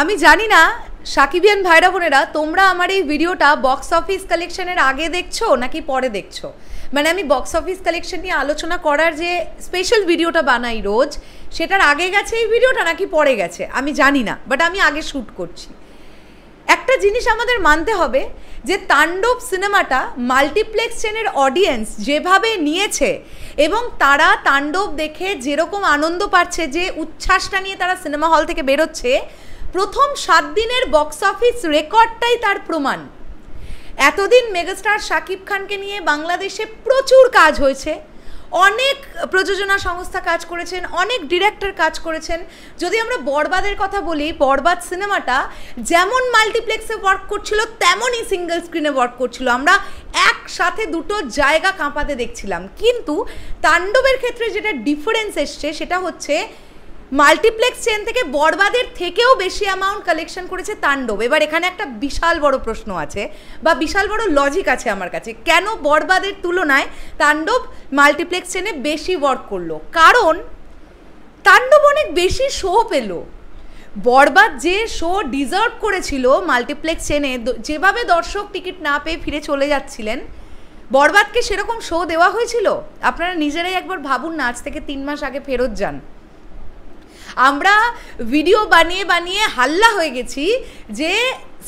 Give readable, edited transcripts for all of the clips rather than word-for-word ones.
আমি জানি না সাকিবিয়ান ভাইরা বোনেরা তোমরা আমার এই ভিডিওটা বক্স অফিস কালেকশনের আগে দেখছো নাকি পরে দেখছো। মানে আমি বক্স অফিস কালেকশন নিয়ে আলোচনা করার যে স্পেশাল ভিডিওটা বানাই রোজ, সেটার আগে গেছে এই ভিডিওটা নাকি পরে গেছে আমি জানি না, বাট আমি আগে শ্যুট করছি। একটা জিনিস আমাদের মানতে হবে যে তাণ্ডব সিনেমাটা মাল্টিপ্লেক্স চেনের অডিয়েন্স যেভাবে নিয়েছে এবং তারা তাণ্ডব দেখে যেরকম আনন্দ পাচ্ছে, যে উচ্ছ্বাসটা নিয়ে তারা সিনেমা হল থেকে বেরোচ্ছে, প্রথম 7 দিনের বক্স অফিস রেকর্ডটাই তার প্রমাণ। এতদিন মেগাস্টার শাকিব খানকে নিয়ে বাংলাদেশে প্রচুর কাজ হয়েছে, অনেক প্রযোজনা সংস্থা কাজ করেছেন, অনেক ডিরেক্টর কাজ করেছেন। যদি আমরা বরবাদের কথা বলি, বরবাদ সিনেমাটা যেমন মাল্টিপ্লেক্সে ওয়ার্ক করছিল তেমনই সিঙ্গেল স্ক্রিনে ওয়ার্ক করছিল, আমরা একসাথে দুটো জায়গা কাঁপাতে দেখছিলাম। কিন্তু তাণ্ডবের ক্ষেত্রে যেটা ডিফারেন্স এসছে সেটা হচ্ছে মাল্টিপ্লেক্স চেন থেকে বরবাদের থেকেও বেশি অ্যামাউন্ট কালেকশন করেছে তাণ্ডব। এবার এখানে একটা বিশাল বড় প্রশ্ন আছে বা বিশাল বড় লজিক আছে আমার কাছে, কেন বরবাদের তুলনায় তাণ্ডব মাল্টিপ্লেক্স চেনে বেশি ওয়ার্ক করলো? কারণ তাণ্ডব অনেক বেশি শো পেল। বরবাদ যে শো ডিজার্ভ করেছিল মাল্টিপ্লেক্স চেনে, যেভাবে দর্শক টিকিট না পেয়ে ফিরে চলে যাচ্ছিলেন, বরবাদকে সেরকম শো দেওয়া হয়েছিল? আপনারা নিজেরাই একবার ভাবুন না, আজ থেকে 3 মাস আগে ফেরত যান। আমরা ভিডিও বানিয়ে বানিয়ে হাল্লা হয়ে গেছি যে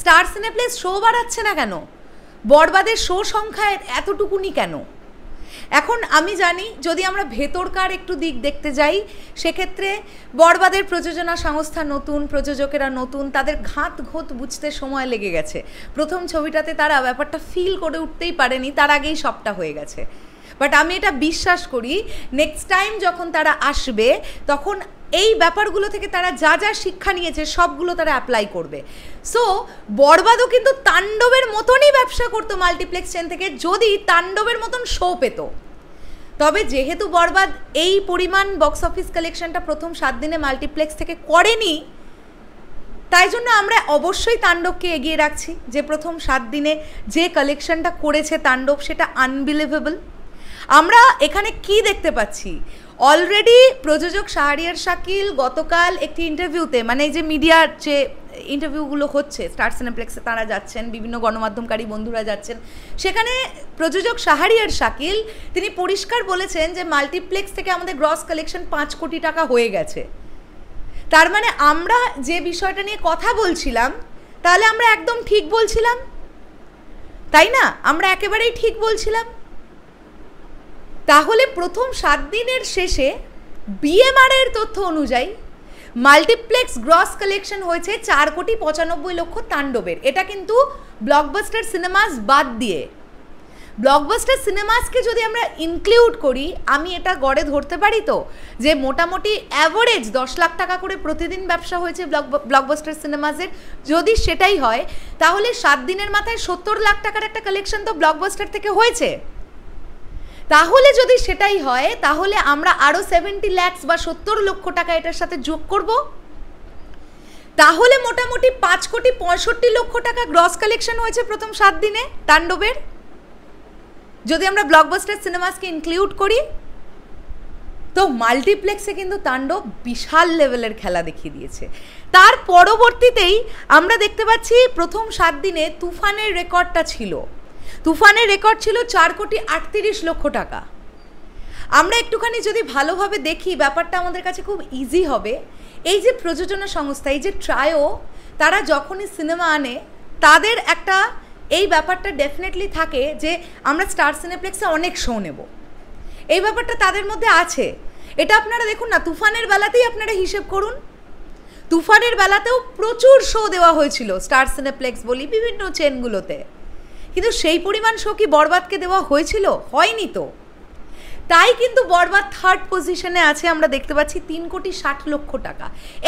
স্টার সিনেপ্লেক্স শো বাড়াচ্ছে না কেন, বরবাদের শো সংখ্যা এতটুকুনি কেন। এখন আমি জানি যদি আমরা ভেতরকার একটু দিক দেখতে যাই, সেক্ষেত্রে বরবাদের প্রযোজনা সংস্থা নতুন, প্রযোজকেরা নতুন, তাদের ঘাত ঘোত বুঝতে সময় লেগে গেছে। প্রথম ছবিটাতে তারা ব্যাপারটা ফিল করে উঠতেই পারেনি, তার আগেই সবটা হয়ে গেছে। বাট আমি এটা বিশ্বাস করি নেক্সট টাইম যখন তারা আসবে তখন এই ব্যাপারগুলো থেকে তারা যা যা শিক্ষা নিয়েছে সবগুলো তারা অ্যাপ্লাই করবে। সো বরবাদও কিন্তু তাণ্ডবের মতনই ব্যবসা করতো মাল্টিপ্লেক্স চেন থেকে, যদি তাণ্ডবের মতন শো পেত। তবে যেহেতু বরবাদ এই পরিমাণ বক্স অফিস কালেকশনটা প্রথম 7 দিনে মাল্টিপ্লেক্স থেকে করেনি, তাই জন্য আমরা অবশ্যই তাণ্ডবকে এগিয়ে রাখছি যে প্রথম 7 দিনে যে কালেকশনটা করেছে তাণ্ডব, সেটা আনবিলিভেবল। আমরা এখানে কি দেখতে পাচ্ছি, অলরেডি প্রযোজক শাহরিয়ার শাকিল গতকাল একটি ইন্টারভিউতে, মানে এই যে মিডিয়ার যে ইন্টারভিউগুলো হচ্ছে স্টার সিনেপ্লেক্সে, তারা যাচ্ছেন, বিভিন্ন গণমাধ্যমকারী বন্ধুরা যাচ্ছেন, সেখানে প্রযোজক শাহরিয়ার শাকিল তিনি পরিষ্কার বলেছেন যে মাল্টিপ্লেক্স থেকে আমাদের গ্রস কালেকশন 5 কোটি টাকা হয়ে গেছে। তার মানে আমরা যে বিষয়টা নিয়ে কথা বলছিলাম, তাহলে আমরা একদম ঠিক বলছিলাম, তাই না? আমরা একেবারেই ঠিক বলছিলাম। তাহলে প্রথম 7 দিনের শেষে বিএমআর এর তথ্য অনুযায়ী মাল্টিপ্লেক্স গ্রস কালেকশন হয়েছে 4,95,00,000 তাণ্ডবের। এটা কিন্তু ব্লকবাস্টার সিনেমাস বাদ দিয়ে। ব্লকবাস্টার সিনেমাসকে যদি আমরা ইনক্লুড করি, আমি এটা গড়ে ধরতে পারি তো যে মোটামুটি অ্যাভারেজ 10 লাখ টাকা করে প্রতিদিন ব্যবসা হয়েছে ব্লকবাস্টার সিনেমাসের। যদি সেটাই হয় তাহলে 7 দিনের মাথায় 70 লাখ টাকার একটা কালেকশন তো ব্লকবাস্টার থেকে হয়েছে। তাহলে যদি সেটাই হয় তাহলে আমরা আরও 70 লাখ বা 70 লক্ষ টাকা এটার সাথে যোগ করব, তাহলে মোটামুটি 5,65,00,000 টাকা গ্রস কালেকশন হয়েছে প্রথম 7 দিনে তাণ্ডবের, যদি আমরা ব্লকবাস্টার সিনেমাসকে ইনক্লুড করি। তো মাল্টিপ্লেক্সে কিন্তু তাণ্ডব বিশাল লেভেলের খেলা দেখিয়ে দিয়েছে। তার পরবর্তীতেই আমরা দেখতে পাচ্ছি প্রথম 7 দিনে তুফানের রেকর্ডটা ছিল, তুফানের রেকর্ড ছিল 4,38,00,000 টাকা। আমরা একটুখানি যদি ভালোভাবে দেখি ব্যাপারটা আমাদের কাছে খুব ইজি হবে। এই যে প্রযোজনা সংস্থা, এই যে ট্রায়ো, তারা যখনই সিনেমা আনে তাদের একটা এই ব্যাপারটা ডেফিনেটলি থাকে যে আমরা স্টার সিনেপ্লেক্সে অনেক শো নেব, এই ব্যাপারটা তাদের মধ্যে আছে। এটা আপনারা দেখুন না, তুফানের বেলাতেই আপনারা হিসেব করুন, তুফানের বেলাতেও প্রচুর শো দেওয়া হয়েছিল স্টার সিনেপ্লেক্স বলি বিভিন্ন চেনগুলোতে, কিন্তু সেই পরিমাণ শো কি বরবাদকে দেওয়া হয়েছিল? হয়নি তো। তাই কিন্তু বরবাদ 3rd পজিশনে আছে। আমরা দেখতে পাচ্ছি 3,60,00,000 টাকা।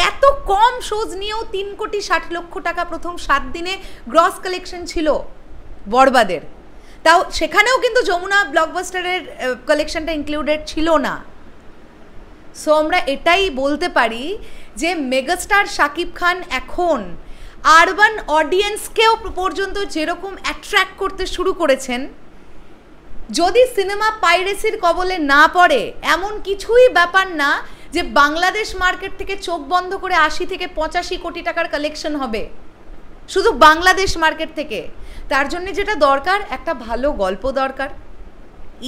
এত কম শোজ নিয়েও 3,60,00,000 টাকা প্রথম 7 দিনে গ্রস কালেকশন ছিল বরবাদের। তাও সেখানেও কিন্তু যমুনা ব্লকবাস্টারের কালেকশনটা ইনক্লুডেড ছিল না। সো আমরা এটাই বলতে পারি যে মেগাস্টার শাকিব খান এখন আরবান অডিয়েন্সকেও পর্যন্ত যেরকম অ্যাট্রাক্ট করতে শুরু করেছেন, যদি সিনেমা পাইরেসির কবলে না পড়ে এমন কিছুই ব্যাপার না যে বাংলাদেশ মার্কেট থেকে চোখ বন্ধ করে 80 থেকে 85 কোটি টাকার কালেকশন হবে শুধু বাংলাদেশ মার্কেট থেকে। তার জন্য যেটা দরকার, একটা ভালো গল্প দরকার।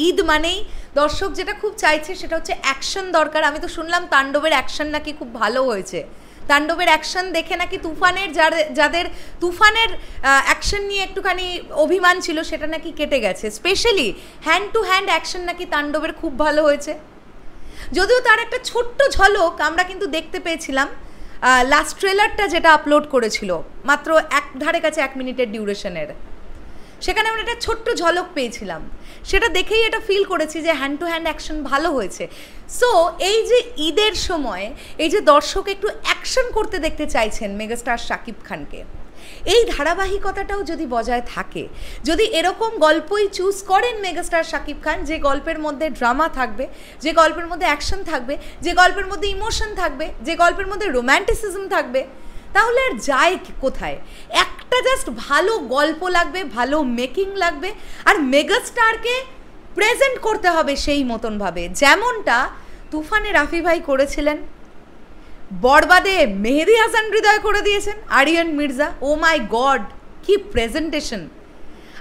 ঈদ মানেই দর্শক যেটা খুব চাইছে সেটা হচ্ছে অ্যাকশন দরকার। আমি তো শুনলাম তাণ্ডবের অ্যাকশন নাকি খুব ভালো হয়েছে। তাণ্ডবের অ্যাকশন দেখে নাকি তুফানের যাদের তুফানের অ্যাকশন নিয়ে একটুখানি অভিমান ছিল সেটা নাকি কেটে গেছে। Specially hand to hand action নাকি তাণ্ডবের খুব ভালো হয়েছে। যদিও তার একটা ছোট্ট ঝলক আমরা কিন্তু দেখতে পেয়েছিলাম লাস্ট ট্রেলারটা যেটা আপলোড করেছিল, মাত্র ধারে কাছে 1 মিনিটের ডিউরেশনের, সেখানে আমরা একটা ছোট্ট ঝলক পেয়েছিলাম। সেটা দেখেই এটা ফিল করেছি যে হ্যান্ড টু হ্যান্ড অ্যাকশন ভালো হয়েছে। সো এই যে ঈদের সময় এই যে দর্শক একটু অ্যাকশন করতে দেখতে চাইছেন মেগাস্টার শাকিব খানকে, এই ধারাবাহিকতাটাও যদি বজায় থাকে, যদি এরকম গল্পই চুজ করেন মেগাস্টার শাকিব খান, যে গল্পের মধ্যে ড্রামা থাকবে, যে গল্পের মধ্যে অ্যাকশন থাকবে, যে গল্পের মধ্যে ইমোশন থাকবে, যে গল্পের মধ্যে রোম্যান্টিসিজম থাকবে, তাহলে আর যায় কোথায়? একটা জাস্ট ভালো গল্প লাগবে, ভালো মেকিং লাগবে, আর মেগাস্টারকে প্রেজেন্ট করতে হবে সেই মতনভাবে, যেমনটা তুফানে রাফি ভাই করেছিলেন, বরবাদে মেহেদী হাসান হৃদয় করে দিয়েছেন, আরিয়ান মির্জা। ও মাই গড, কি প্রেজেন্টেশন!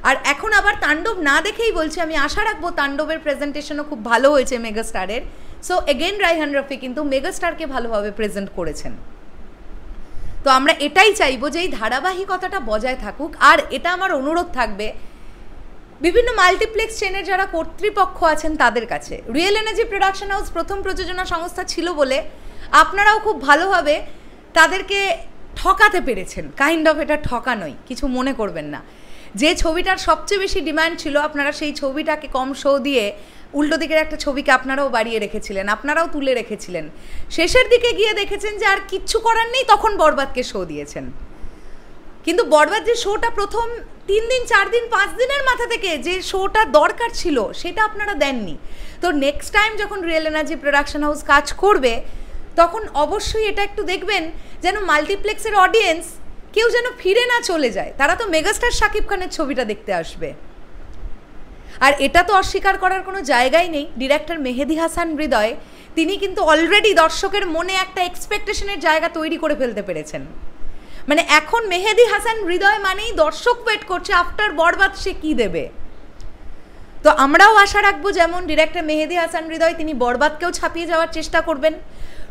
আর এখন আবার তাণ্ডব না দেখেই বলছি, আমি আশা রাখবো তাণ্ডবের প্রেজেন্টেশনও খুব ভালো হয়েছে মেগাস্টারের। সো এগেন রায়হান রাফি কিন্তু মেগাস্টারকে ভালোভাবে প্রেজেন্ট করেছেন। তো আমরা এটাই চাইবো যে এই ধারাবাহিকতাটা বজায় থাকুক। আর এটা আমার অনুরোধ থাকবে বিভিন্ন মাল্টিপ্লেক্স চেনের যারা কর্তৃপক্ষ আছেন তাদের কাছে। রিয়েল এনার্জি প্রোডাকশন হাউস প্রথম প্রযোজনা সংস্থা ছিল বলে আপনারাও খুব ভালোভাবে তাদেরকে ঠকাতে পেরেছেন। কাইন্ড অফ এটা ঠকানোই, কিছু মনে করবেন না। যে ছবিটার সবচেয়ে বেশি ডিমান্ড ছিল, আপনারা সেই ছবিটাকে কম শো দিয়ে উল্টো দিকের একটা ছবিকে আপনারাও বাড়িয়ে রেখেছিলেন, আপনারাও তুলে রেখেছিলেন। শেষের দিকে গিয়ে দেখেছেন যে আর কিচ্ছু করার নেই, তখন বরবাদকে শো দিয়েছেন। কিন্তু বরবাদ যে শোটা প্রথম 3 দিন 4 দিন 5 দিনের মাথা থেকে যে শোটা দরকার ছিল সেটা আপনারা দেননি। তো নেক্সট টাইম যখন রিয়েল এনার্জি প্রোডাকশন হাউস কাজ করবে তখন অবশ্যই এটা একটু দেখবেন যেন মাল্টিপ্লেক্সের অডিয়েন্স কেউ যেন ফিরে না চলে যায়। তারা তো মেগাস্টার শাকিব খানের ছবিটা দেখতে আসবে। আর এটা তো অস্বীকার করার কোনো জায়গাই নেই, ডিরেক্টর মেহেদী হাসান হৃদয় তিনি কিন্তু অলরেডি দর্শকের মনে একটা এক্সপেকটেশনের জায়গা তৈরি করে ফেলতে পেরেছেন। মানে এখন মেহেদী হাসান হৃদয় মানেই দর্শক ওয়েট করছে আফটার বরবাদ সে কী দেবে। তো আমরাও আশা রাখবো যেমন ডিরেক্টর মেহেদী হাসান হৃদয় তিনি বরবাদকেও ছাপিয়ে যাওয়ার চেষ্টা করবেন,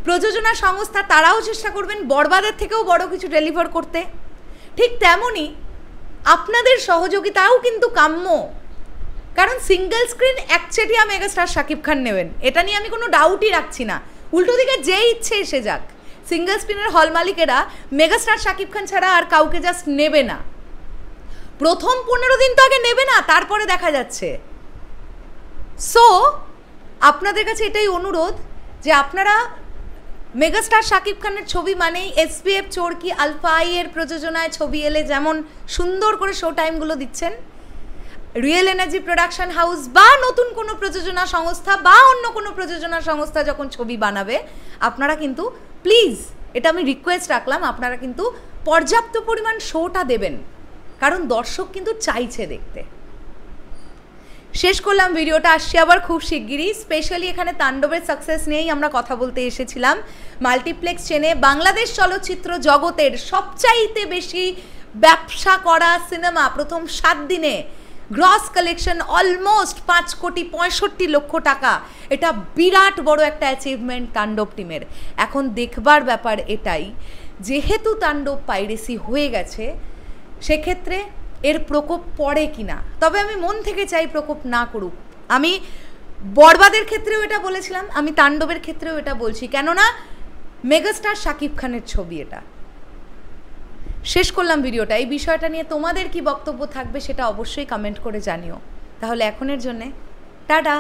প্রযোজনা সংস্থা তারাও চেষ্টা করবেন বরবাদের থেকেও বড় কিছু ডেলিভার করতে। ঠিক তেমনই আপনাদের সহযোগিতাও কিন্তু কাম্য, কারণ সিঙ্গেল স্ক্রিন একচেটিয়া মেগাস্টার শাকিব খান নেবেন, এটা নিয়ে আমি কোনো ডাউটই রাখছি না। উল্টো দিকে যে ইচ্ছে এসে যাক, সিঙ্গেল স্ক্রিনের হল মালিকেরা মেগাস্টার শাকিব খান ছাড়া আর কাউকে জাস্ট নেবে না। প্রথম 15 দিন তো আগে নেবে না, তারপরে দেখা যাচ্ছে। সো আপনাদের কাছে এটাই অনুরোধ যে আপনারা মেগাস্টার শাকিব খানের ছবি মানেই এসপিএফ চোরকি আলফা আই এর প্রযোজনায় ছবি এলে যেমন সুন্দর করে শো টাইমগুলো দিচ্ছেন, রিয়েল এনার্জি প্রোডাকশন হাউস বা নতুন কোনো প্রযোজনা সংস্থা বা অন্য কোনো প্রযোজনা সংস্থা যখন ছবি বানাবে আপনারা কিন্তু প্লিজ, এটা আমি রিকোয়েস্ট রাখলাম, আপনারা কিন্তু পর্যাপ্ত পরিমাণ শোটা দেবেন, কারণ দর্শক কিন্তু চাইছে দেখতে। শেষ করলাম ভিডিওটা, আসছি আবার খুব শিগগিরই। স্পেশালি এখানে তাণ্ডবের সাকসেস নিয়েই আমরা কথা বলতে এসেছিলাম। মাল্টিপ্লেক্স চেনে বাংলাদেশ চলচ্চিত্র জগতের সবচাইতে বেশি ব্যবসা করা সিনেমা প্রথম 7 দিনে গ্রস কালেকশন অলমোস্ট 5,65,00,000 টাকা। এটা বিরাট বড় একটা অ্যাচিভমেন্ট তাণ্ডব টিমের। এখন দেখবার ব্যাপার এটাই, যেহেতু তাণ্ডব পাইরেসি হয়ে গেছে সেক্ষেত্রে এর প্রকোপ পড়ে কিনা। তবে আমি মন থেকে চাই প্রকোপ না করুক। আমি বরবাদের ক্ষেত্রেও এটা বলেছিলাম, আমি তাণ্ডবের ক্ষেত্রেও এটা বলছি, কেননা মেগাস্টার শাকিব খানের ছবি এটা। শেষ করলাম ভিডিওটা। এই বিষয়টা নিয়ে তোমাদের কি বক্তব্য থাকবে সেটা অবশ্যই কমেন্ট করে জানিও। তাহলে এখনের জন্যে টাটা।